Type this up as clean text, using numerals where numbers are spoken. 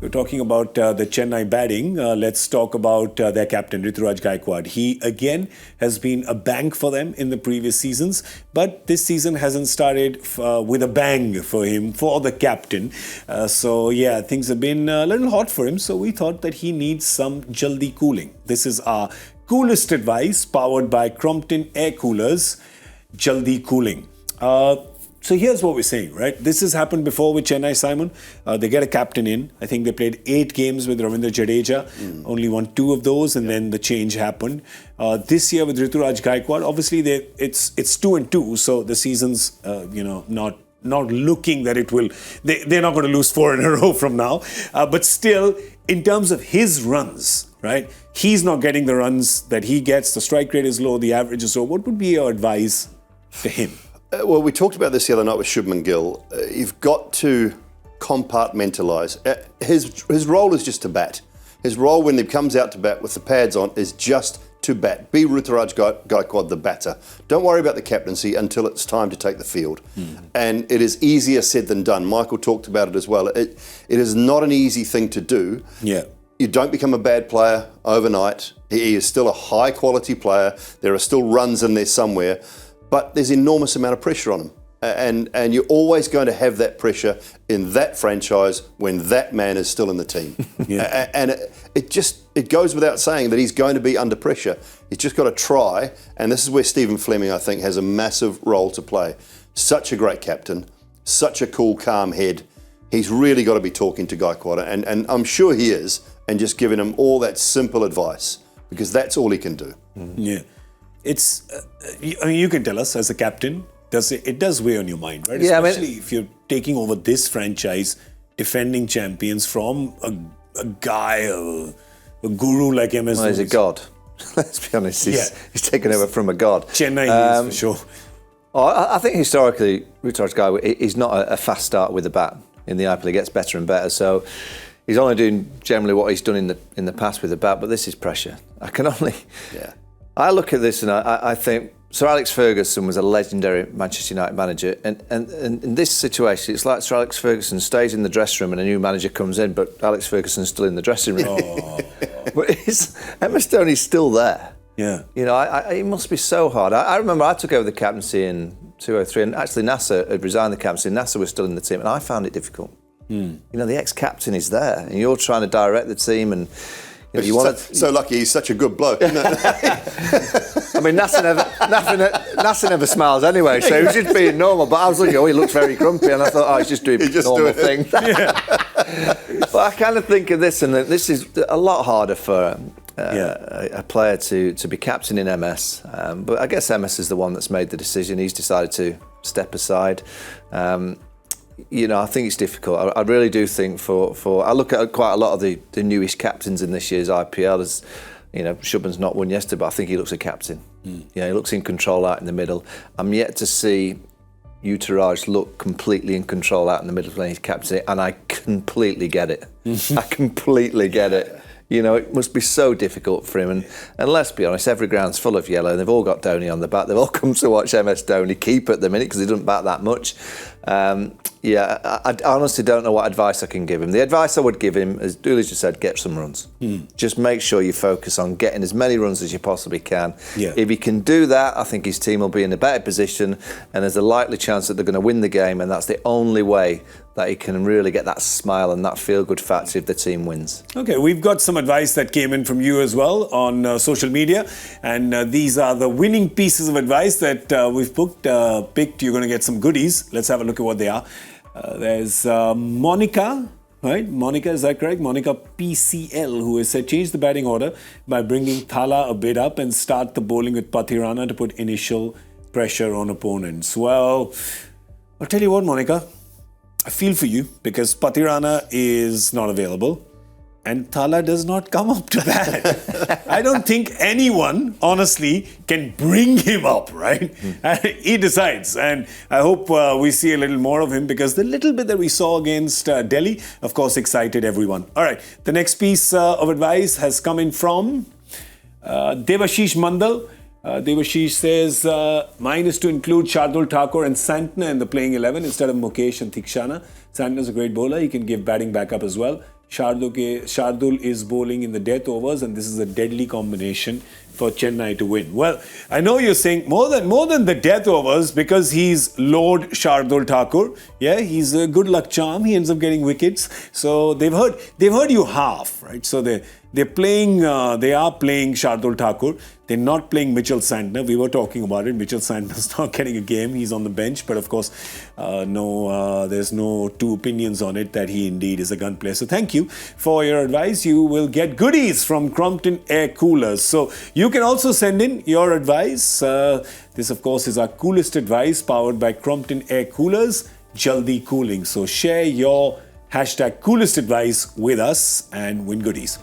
We're talking about the Chennai batting. Let's talk about their captain, Ruturaj Gaikwad. He, again, has been a bank for them in the previous seasons, but this season hasn't started with a bang for him, for the captain. So, yeah, things have been a little hot for him, so we thought that he needs some jaldi cooling. This is our coolest advice, powered by Crompton Air Coolers, jaldi cooling. So here's what we're saying, right? This has happened before with Chennai, Simon. They get a captain in. I think they played 8 games with Ravindra Jadeja. Only won 2 of those, and then the change happened. This year with Ruturaj Gaikwad, obviously it's 2-2, so the season's not looking that it will. They're not going to lose 4 in a row from now. But still, in terms of his runs, right? He's not getting the runs that he gets. The strike rate is low. The average is low. What would be your advice to him? Well, we talked about this the other night with Shubman Gill. You've got to compartmentalise. His role is just to bat. His role when he comes out to bat with the pads on is just to bat. Be Ruturaj Gaikwad the batter. Don't worry about the captaincy until it's time to take the field. And it is easier said than done. Michael talked about it as well. It is not an easy thing to do. Yeah. You don't become a bad player overnight. He is still a high quality player. There are still runs in there somewhere. But there's enormous amount of pressure on him. And you're always going to have that pressure in that franchise when that man is still in the team. And it goes without saying that he's going to be under pressure. He's just got to try. And this is where Stephen Fleming, I think, has a massive role to play. Such a great captain, such a cool, calm head. He's really got to be talking to Gaikwad. And I'm sure he is. And just giving him all that simple advice. Because that's all he can do. Yeah. It's, you can tell us as a captain, it does weigh on your mind, right? Yeah, Especially if you're taking over this franchise, defending champions from a guy, a guru like MS. Well, he's a god. Let's be honest, he's taken over from a god. Chennai is for sure. I think historically, Ruturaj Gaikwad, he's not a fast start with the bat in the IPL. He gets better and better, so he's only doing generally what he's done in the past with the bat, but this is pressure. I look at this and I think Sir Alex Ferguson was a legendary Manchester United manager, and in this situation, it's like Sir Alex Ferguson stays in the dressing room and a new manager comes in, but Alex Ferguson's still in the dressing room. But MS Dhoni's still there. Yeah. You know, it must be so hard. I remember I took over the captaincy in 2003, and actually Nasser had resigned the captaincy. Nasser was still in the team, and I found it difficult. You know, the ex-captain is there, and you're trying to direct the team, and you want so lucky he's such a good bloke, isn't it? I mean, Nasser never smiles anyway, so he was just being normal. But I was looking, he looks very grumpy, and I thought, he's just doing normal thing. But I kind of think of this, and this is a lot harder for a player to be captain in MS. But I guess MS is the one that's made the decision. He's decided to step aside. You know, I think it's difficult. I really do think I look at quite a lot of the newish captains in this year's IPL. As you know, Shubman's not won yesterday, but I think he looks a captain. Yeah, he looks in control out in the middle. I'm yet to see Ruturaj look completely in control out in the middle playing his captain, and I completely get it. I completely get it. You know, it must be so difficult for him. And let's be honest, every ground's full of yellow. They've all got Dhoni on the bat. They've all come to watch MS Dhoni keep at the minute because he doesn't bat that much. I honestly don't know what advice I can give him. The advice I would give him, as Dooley just said, get some runs. Just make sure you focus on getting as many runs as you possibly can. Yeah. If he can do that, I think his team will be in a better position, and there's a likely chance that they're going to win the game, and that's the only way that he can really get that smile and that feel-good factor if the team wins. Okay, we've got some advice that came in from you as well on social media, and these are the winning pieces of advice that we've picked. You're going to get some goodies. Let's have a look at what they are. There's Monica, right? Monica, is that correct? Monica PCL, who has said change the batting order by bringing Thala a bit up and start the bowling with Pathirana to put initial pressure on opponents. Well, I'll tell you what, Monica, I feel for you because Pathirana is not available and Thala does not come up to that. I don't think anyone, honestly, can bring him up, right? He decides, and I hope we see a little more of him because the little bit that we saw against Delhi, of course, excited everyone. All right, the next piece of advice has come in from Devashish Mandal. Devashish says, mine is to include Shardul Thakur and Santner in the playing 11 instead of Mukesh and Thikshana. Santner's a great bowler. He can give batting backup as well. Shardul is bowling in the death overs, and this is a deadly combination for Chennai to win. Well, I know you're saying more than the death overs, because he's Lord Shardul Thakur. Yeah, he's a good luck charm. He ends up getting wickets. So they've heard you half, right? So they are playing Shardul Thakur. They're not playing Mitchell Santner. We were talking about it. Mitchell Santner's not getting a game. He's on the bench. But of course, there's no two opinions on it that he indeed is a gun player. So thank you for your advice. You will get goodies from Crompton Air Coolers. So you can also send in your advice. This, of course, is our coolest advice, powered by Crompton Air Coolers, Jaldi Cooling. So share your #coolest advice with us and win goodies.